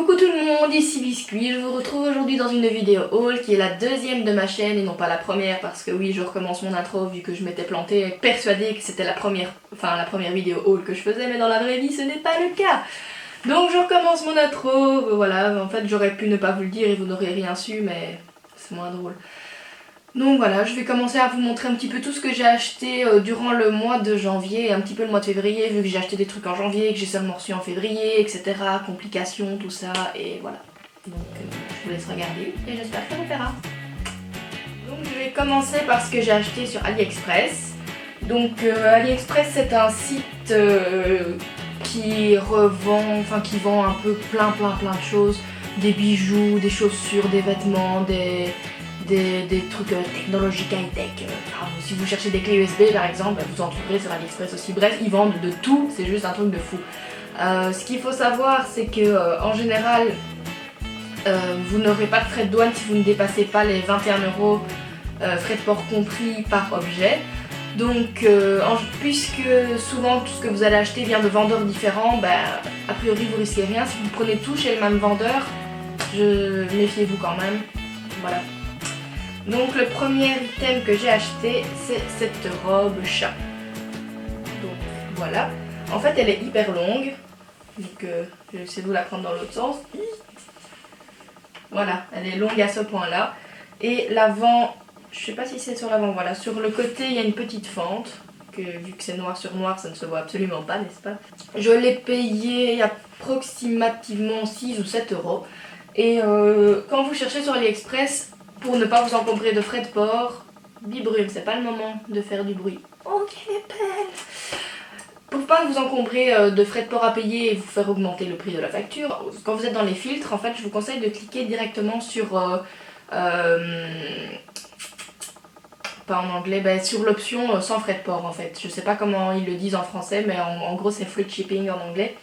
Coucou tout le monde, ici Biscuit, je vous retrouve aujourd'hui dans une vidéo haul qui est la deuxième de ma chaîne et non pas la première parce que oui je recommence mon intro vu que je m'étais plantée persuadée que c'était la première vidéo haul que je faisais, mais dans la vraie vie ce n'est pas le cas. Donc je recommence mon intro, voilà, en fait j'aurais pu ne pas vous le dire et vous n'aurez rien su mais c'est moins drôle. Donc voilà, je vais commencer à vous montrer un petit peu tout ce que j'ai acheté durant le mois de janvier et un petit peu le mois de février, vu que j'ai acheté des trucs en janvier, que j'ai seulement reçu en février, etc. Complications, tout ça, et voilà. Donc je vous laisse regarder et j'espère que ça vous plaira. Donc je vais commencer par ce que j'ai acheté sur AliExpress. Donc AliExpress c'est un site qui vend un peu plein de choses, des bijoux, des chaussures, des vêtements, des trucs technologiques high-tech. Si vous cherchez des clés USB par exemple, vous en trouverez sur AliExpress aussi. Bref, ils vendent de tout, c'est juste un truc de fou. Ce qu'il faut savoir, c'est que en général, vous n'aurez pas de frais de douane si vous ne dépassez pas les 21 €, frais de port compris par objet. Donc, puisque souvent tout ce que vous allez acheter vient de vendeurs différents, a priori vous risquez rien. Si vous prenez tout chez le même vendeur, méfiez-vous quand même. Voilà. Donc le premier item que j'ai acheté, c'est cette robe chat. Donc voilà. En fait elle est hyper longue. Donc je vais essayer de vous la prendre dans l'autre sens. Voilà, elle est longue à ce point là. Et l'avant, je sais pas si c'est sur l'avant, voilà. Sur le côté il y a une petite fente. Vu que c'est noir sur noir, ça ne se voit absolument pas, n'est-ce pas? Je l'ai payé approximativement 6 ou 7 €. Et quand vous cherchez sur AliExpress, pour ne pas vous encombrer de frais de port, bibrume, c'est pas le moment de faire du bruit. Oh, qu'elle est belle! Pour pas vous encombrer de frais de port à payer et vous faire augmenter le prix de la facture, quand vous êtes dans les filtres, en fait, je vous conseille de cliquer directement sur... pas en anglais, sur l'option sans frais de port en fait. Je sais pas comment ils le disent en français, mais en gros c'est free shipping en anglais.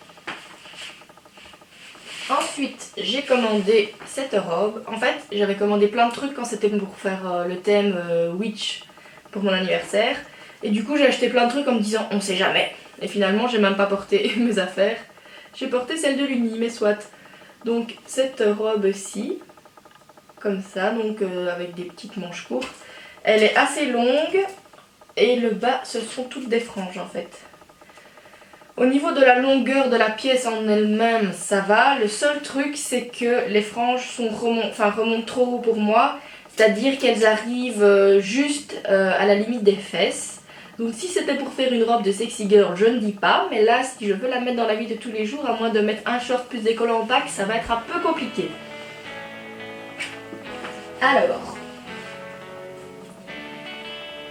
Ensuite, j'ai commandé cette robe. En fait, j'avais commandé plein de trucs quand c'était pour faire le thème Witch pour mon anniversaire. Et du coup, j'ai acheté plein de trucs en me disant on sait jamais. Et finalement, j'ai même pas porté mes affaires. J'ai porté celle de l'Uni, mais soit. Donc, cette robe-ci, comme ça, donc avec des petites manches courtes. Elle est assez longue et le bas, ce sont toutes des franges en fait. Au niveau de la longueur de la pièce en elle-même, ça va. Le seul truc, c'est que les franges remontent trop haut pour moi. C'est-à-dire qu'elles arrivent juste à la limite des fesses. Donc si c'était pour faire une robe de sexy girl, je ne dis pas. Mais là, si je veux la mettre dans la vie de tous les jours, à moins de mettre un short plus des collants en pack, ça va être un peu compliqué. Alors...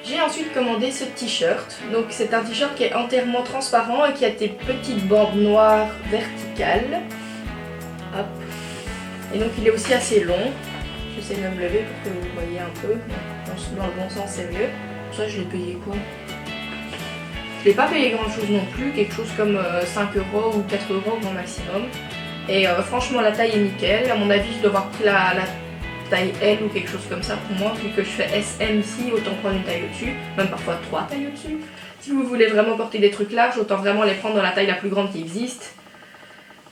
j'ai ensuite commandé ce t-shirt. Donc c'est un t-shirt qui est entièrement transparent et qui a des petites bandes noires verticales. Hop. Et donc il est aussi assez long. J'essaie de me lever pour que vous voyez un peu. Dans le bon sens c'est mieux. Pour ça je l'ai payé quoi? Je l'ai pas payé grand chose non plus. Quelque chose comme 5 € ou 4 € grand maximum. Et franchement la taille est nickel. À mon avis je dois avoir pris la taille L ou quelque chose comme ça pour moi, vu que je fais SM ici, autant prendre une taille au-dessus, même parfois 3 tailles au-dessus. Si vous voulez vraiment porter des trucs larges, autant vraiment les prendre dans la taille la plus grande qui existe.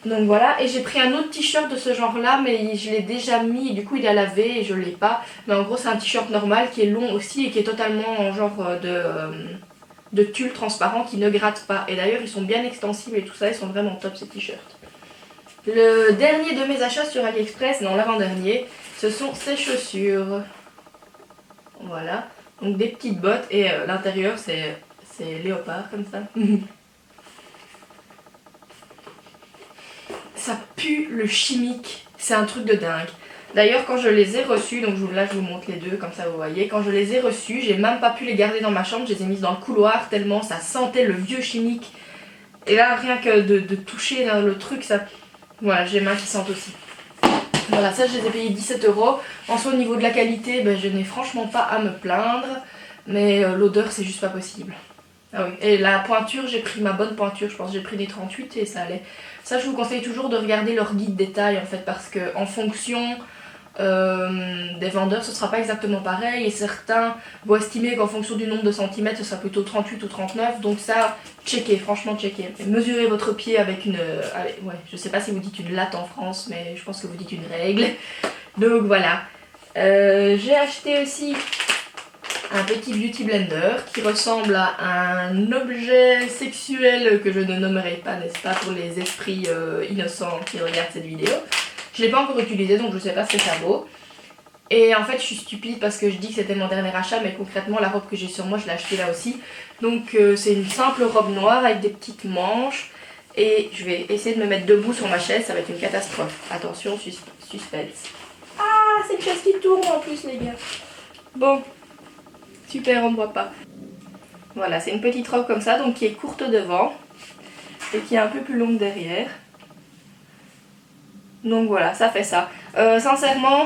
Donc voilà, et j'ai pris un autre t-shirt de ce genre là, mais je l'ai déjà mis, et du coup il a lavé et je l'ai pas. Mais en gros c'est un t-shirt normal qui est long aussi et qui est totalement en genre de tulle transparent qui ne gratte pas. Et d'ailleurs ils sont bien extensibles et tout ça, ils sont vraiment top ces t-shirts. Le dernier de mes achats sur AliExpress, non l'avant-dernier, ce sont ces chaussures. Voilà, donc des petites bottes et l'intérieur c'est léopard comme ça. Ça pue le chimique, c'est un truc de dingue. D'ailleurs quand je les ai reçus, donc là je vous montre les deux comme ça vous voyez. Quand je les ai reçus, j'ai même pas pu les garder dans ma chambre, je les ai mises dans le couloir tellement ça sentait le vieux chimique. Et là rien que de toucher le truc, ça... Voilà, j'ai les mains qui sentent aussi. Voilà, ça je les ai payés 17 €. En soi au niveau de la qualité, je n'ai franchement pas à me plaindre. Mais l'odeur c'est juste pas possible. Ah oui, et la pointure, j'ai pris ma bonne pointure, je pense que j'ai pris des 38 et ça allait. Ça je vous conseille toujours de regarder leur guide détail en fait, parce que en fonction des vendeurs ce sera pas exactement pareil et certains vont estimer qu'en fonction du nombre de centimètres ce sera plutôt 38 ou 39, donc ça checkez, franchement checkez. Mesurez votre pied avec une, ouais, je sais pas si vous dites une latte en France mais je pense que vous dites une règle, donc voilà. J'ai acheté aussi un petit beauty blender qui ressemble à un objet sexuel que je ne nommerai pas, n'est-ce pas, pour les esprits innocents qui regardent cette vidéo. Je ne l'ai pas encore utilisé donc je ne sais pas ce que ça vaut. Et en fait je suis stupide parce que je dis que c'était mon dernier achat mais concrètement la robe que j'ai sur moi je l'ai achetée là aussi. Donc c'est une simple robe noire avec des petites manches et je vais essayer de me mettre debout sur ma chaise, ça va être une catastrophe. Attention, suspense. Ah, c'est une chaise qui tourne en plus les gars. Bon, super, on ne voit pas. Voilà, c'est une petite robe comme ça donc qui est courte devant et qui est un peu plus longue derrière. Donc voilà, ça fait ça. Sincèrement,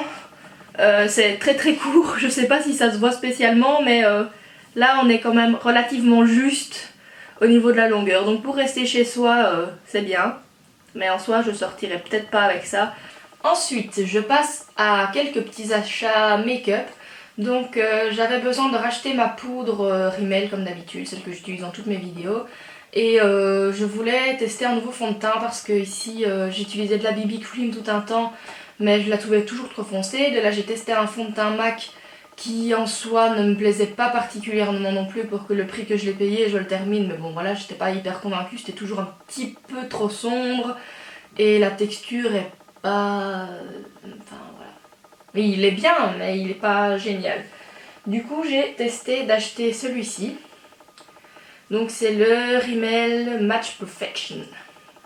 c'est très très court. Je sais pas si ça se voit spécialement, mais là on est quand même relativement juste au niveau de la longueur. Donc pour rester chez soi, c'est bien. Mais en soi, je sortirai peut-être pas avec ça. Ensuite, je passe à quelques petits achats make-up. Donc j'avais besoin de racheter ma poudre Rimmel comme d'habitude, celle que j'utilise dans toutes mes vidéos. Et je voulais tester un nouveau fond de teint parce que ici j'utilisais de la BB Cream tout un temps mais je la trouvais toujours trop foncée. De là j'ai testé un fond de teint MAC qui en soi ne me plaisait pas particulièrement non plus pour que le prix que je l'ai payé je le termine. Mais bon voilà, j'étais pas hyper convaincue, c'était toujours un petit peu trop sombre et la texture est pas... Enfin voilà. Oui, il est bien mais il est pas génial. Du coup j'ai testé d'acheter celui-ci. Donc c'est le Rimmel Match Perfection.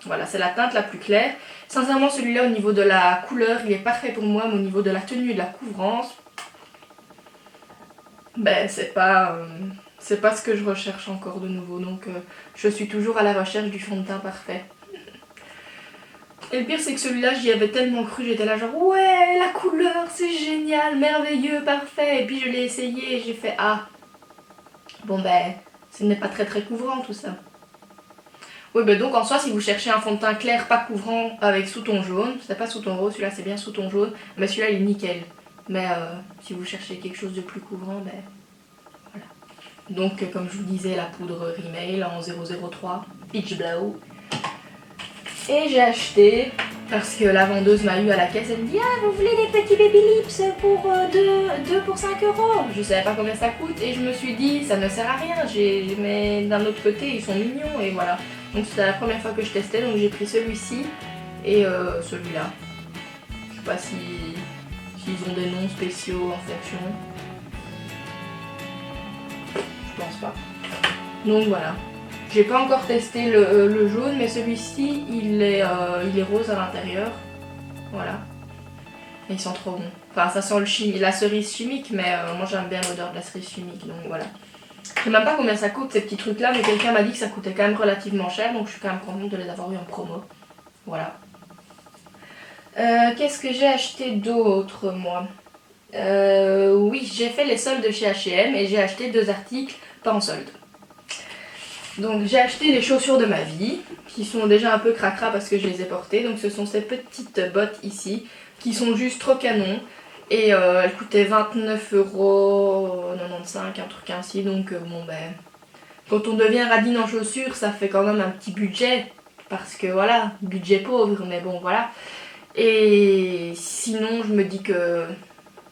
Voilà, c'est la teinte la plus claire. Sincèrement, celui-là, au niveau de la couleur, il est parfait pour moi, mais au niveau de la tenue et de la couvrance, ben c'est pas ce que je recherche encore de nouveau. Donc je suis toujours à la recherche du fond de teint parfait. Et le pire, c'est que celui-là, j'y avais tellement cru, j'étais là genre ouais, la couleur, c'est génial, merveilleux, parfait. Et puis je l'ai essayé et j'ai fait ah, bon ben... ce n'est pas très très couvrant tout ça. Oui, bah donc en soi, si vous cherchez un fond de teint clair, pas couvrant, avec sous-ton jaune, c'est pas sous-ton rose, celui-là c'est bien sous-ton jaune, mais celui-là il est nickel. Mais si vous cherchez quelque chose de plus couvrant, ben voilà. Donc comme je vous disais, la poudre Rimmel en 003, Peach Blow. Et j'ai acheté, parce que la vendeuse m'a eu à la caisse, elle me dit ah, vous voulez des petits baby lips pour 2 pour 5 €. Je savais pas combien ça coûte et je me suis dit ça ne sert à rien, mais d'un autre côté ils sont mignons et voilà. Donc c'était la première fois que je testais, donc j'ai pris celui-ci et celui-là. Je sais pas s'ils ont des noms spéciaux en fonction. Je pense pas. Donc voilà. J'ai pas encore testé le jaune, mais celui-ci il est rose à l'intérieur. Voilà. Et ils sont trop bons. Enfin, ça sent la cerise chimique, mais moi j'aime bien l'odeur de la cerise chimique, donc voilà. Je sais même pas combien ça coûte ces petits trucs là, mais quelqu'un m'a dit que ça coûtait quand même relativement cher, donc je suis quand même contente de les avoir eu en promo. Voilà. Qu'est-ce que j'ai acheté d'autre moi? Oui, j'ai fait les soldes chez H&M et j'ai acheté 2 articles pas en solde. Donc j'ai acheté les chaussures de ma vie, qui sont déjà un peu cracra parce que je les ai portées. Donc ce sont ces petites bottes ici, qui sont juste trop canon. Et elles coûtaient 29,95 €, un truc ainsi. Donc bon ben, quand on devient radine en chaussures, ça fait quand même un petit budget. Parce que voilà, budget pauvre, mais bon voilà. Et sinon je me dis que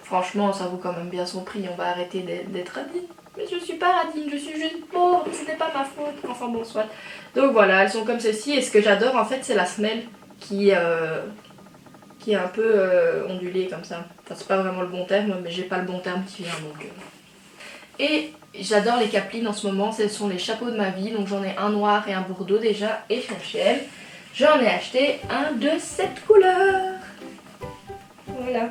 franchement ça vaut quand même bien son prix, on va arrêter d'être radine. Mais je suis pas radine, je suis juste pauvre, ce n'est pas ma faute, enfin bon soit. Donc voilà, elles sont comme ceci et ce que j'adore en fait c'est la semelle qui est un peu ondulée comme ça. Enfin c'est pas vraiment le bon terme, mais j'ai pas le bon terme qui vient donc. Et j'adore les capelines en ce moment, ce sont les chapeaux de ma vie, donc j'en ai un noir et un bordeaux déjà et chez H&M. J'en ai acheté un de cette couleur. Voilà.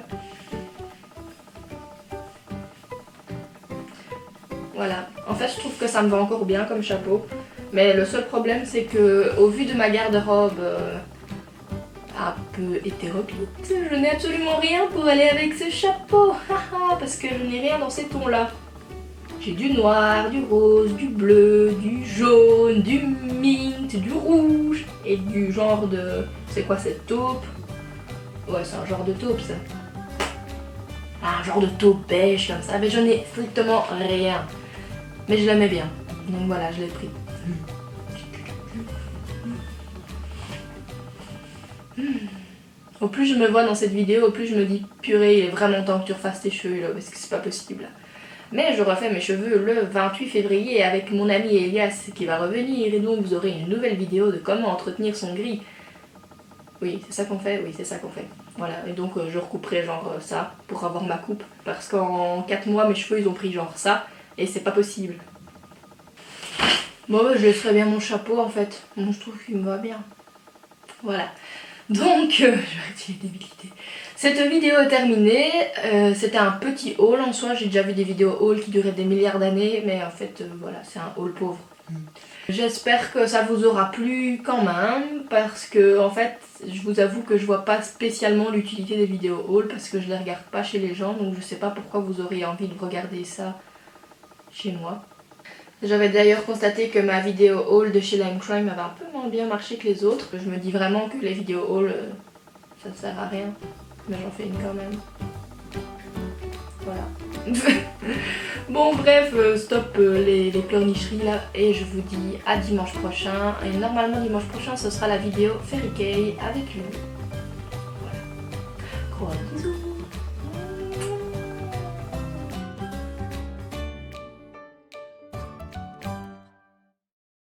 Voilà, en fait je trouve que ça me va encore bien comme chapeau. Mais le seul problème c'est que au vu de ma garde-robe un peu hétéroclite, je n'ai absolument rien pour aller avec ce chapeau. Parce que je n'ai rien dans ces tons là. J'ai du noir, du rose, du bleu, du jaune, du mint, du rouge et du genre de... C'est quoi cette taupe? Ouais, c'est un genre de taupe ça. un genre de taupe beige comme ça, mais j'en ai strictement rien. Mais je l'aimais bien, donc voilà, je l'ai pris. Au plus je me vois dans cette vidéo, au plus je me dis purée, il est vraiment temps que tu refasses tes cheveux là, parce que c'est pas possible. Mais je refais mes cheveux le 28 février avec mon ami Elias qui va revenir, et donc vous aurez une nouvelle vidéo de comment entretenir son gris. Oui, c'est ça qu'on fait, oui, c'est ça qu'on fait. Voilà, et donc je recouperai genre ça pour avoir ma coupe, parce qu'en 4 mois mes cheveux ils ont pris genre ça, et c'est pas possible. Bon, je laisserai bien mon chapeau en fait, bon, je trouve qu'il me va bien. Voilà. Donc, je vais arrêter les débilités. Cette vidéo est terminée, c'était un petit haul en soi, j'ai déjà vu des vidéos haul qui duraient des milliards d'années, mais en fait, voilà, c'est un haul pauvre. J'espère que ça vous aura plu quand même, parce que en fait, je vous avoue que je vois pas spécialement l'utilité des vidéos haul, parce que je les regarde pas chez les gens, donc je sais pas pourquoi vous auriez envie de regarder ça chez moi. J'avais d'ailleurs constaté que ma vidéo haul de chez Lime Crime avait un peu moins bien marché que les autres. Je me dis vraiment que les vidéos haul, ça ne sert à rien. Mais j'en fais une quand même. Voilà. Bon bref, stop les pleurnicheries là. Et je vous dis à dimanche prochain. Et normalement dimanche prochain ce sera la vidéo Fairy Kay avec lui. Voilà. Gros bisous.